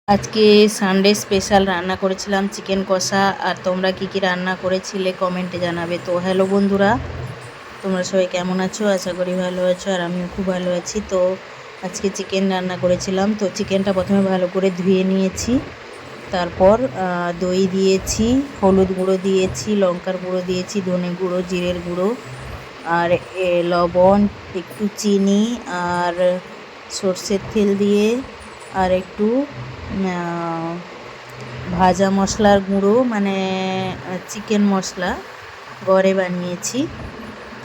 আজকে Sunday special রান্না করেছিলাম চিকেন কষা। আর তোমরা কি কি রান্না করেছিলে কমেন্টে জানাবে। তো হ্যালো বন্ধুরা, তোমরা সবাই কেমন আছো? আশা করি ভালো আছো, আর আমিও খুব ভালো আছি। তো আজকে চিকেন রান্না করেছিলাম। তো চিকেনটা প্রথমে ভালো করে ধুয়ে নিয়েছি, তারপর দই দিয়েছি, হলুদ গুঁড়ো দিয়েছি, লঙ্কার গুঁড়ো দিয়েছি, ধনে গুঁড়ো, জিরের গুঁড়ো, আর লবণ, একটু চিনি, আর সর্ষের তেল দিয়ে, আর একটু ভাজা মশলার গুঁড়ো, মানে চিকেন মশলা ঘরে বানিয়েছি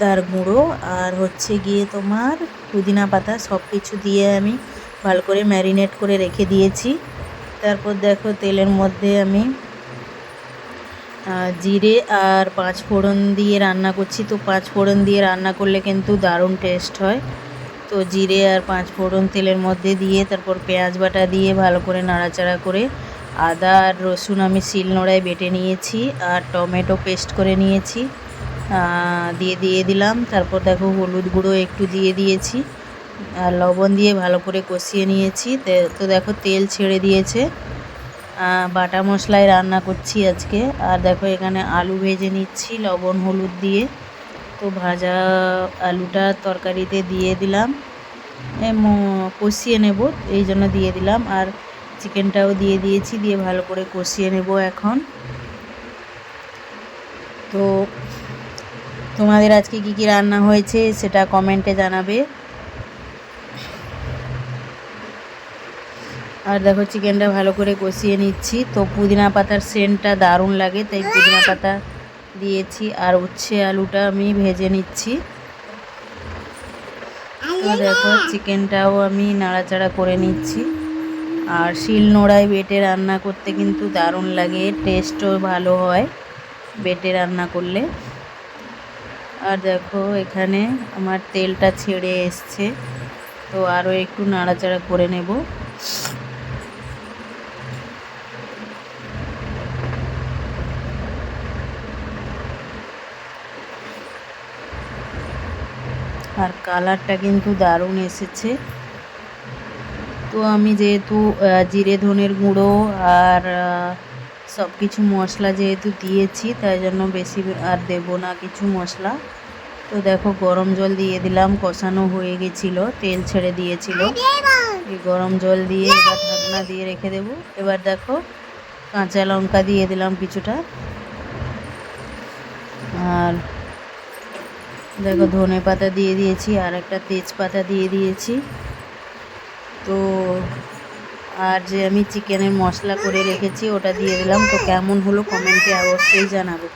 তার গুঁড়ো, আর হচ্ছে গিয়ে তোমার পুদিনা পাতা, সব কিছু দিয়ে আমি ভালো করে ম্যারিনেট করে রেখে দিয়েছি। তারপর দেখো তেলের মধ্যে আমি জিরে আর পাঁচ ফোড়ন দিয়ে রান্না করছি। তো পাঁচ ফোড়ন দিয়ে রান্না করলে কিন্তু দারুণ টেস্ট হয়। তো জিরে আর পাঁচ ফোড়ন তেলের মধ্যে দিয়ে তারপর পেঁয়াজ বাটা দিয়ে ভালো করে নাড়াচাড়া করে আদা আর রসুন আমি শিলনোড়ায় বেটে নিয়েছি, আর টমেটো পেস্ট করে নিয়েছি, দিয়ে দিলাম। তারপর দেখো হলুদ গুঁড়ো একটু দিয়ে দিয়েছি, আর লবণ দিয়ে ভালো করে কষিয়ে নিয়েছি। তো দেখো তেল ছেড়ে দিয়েছে। বাটা মশলায় রান্না করছি আজকে। আর দেখো এখানে আলু ভেজে নিচ্ছি লবণ হলুদ দিয়ে। তো ভাজা আলুটা তরকারিতে দিয়ে দিলাম, কষিয়ে নেব এই জন্য দিয়ে দিলাম। আর চিকেনটাও দিয়ে দিয়েছি, দিয়ে ভালো করে কষিয়ে নেব এখন। তো তোমাদের আজকে কি কি রান্না হয়েছে সেটা কমেন্টে জানাবে। আর দেখো চিকেনটা ভালো করে কষিয়ে নিচ্ছি। তো পুদিনা পাতার সেন্টটা দারুণ লাগে, তাই পুদিনা পাতা দিয়েছি। আর উচ্ছে আলুটা আমি ভেজে নিচ্ছি। তো দেখো চিকেনটাও আমি নাড়াচাড়া করে নিচ্ছি। আর শিলনোড়ায় বেটে রান্না করতে কিন্তু দারুণ লাগে, টেস্টও ভালো হয় বেটে রান্না করলে। আর দেখো এখানে আমার তেলটা ছেড়ে এসছে, তো আরও একটু নাড়াচাড়া করে নেব। আর কালারটা কিন্তু দারুণ এসেছে। তো আমি যেহেতু জিরে ধনের গুঁড়ো আর সব কিছু মশলা যেহেতু দিয়েছি, তাই জন্য বেশি আর দেবো না কিছু মশলা। তো দেখো গরম জল দিয়ে দিলাম, কষানো হয়ে গেছিলো, তেল ছেড়ে দিয়েছিল। এই গরম জল দিয়ে এবার ঢাকনা দিয়ে রেখে দেবো। এবার দেখো কাঁচা লঙ্কা দিয়ে দিলাম কিছুটা, আর দেখো ধনে পাতা দিয়ে দিয়েছি, আর একটা তেজপাতা দিয়ে দিয়েছি। তো আর যে আমি চিকেনের মশলা করে রেখেছি ওটা দিয়ে দিলাম। তো কেমন হলো কমেন্টে অবশ্যই জানাবে।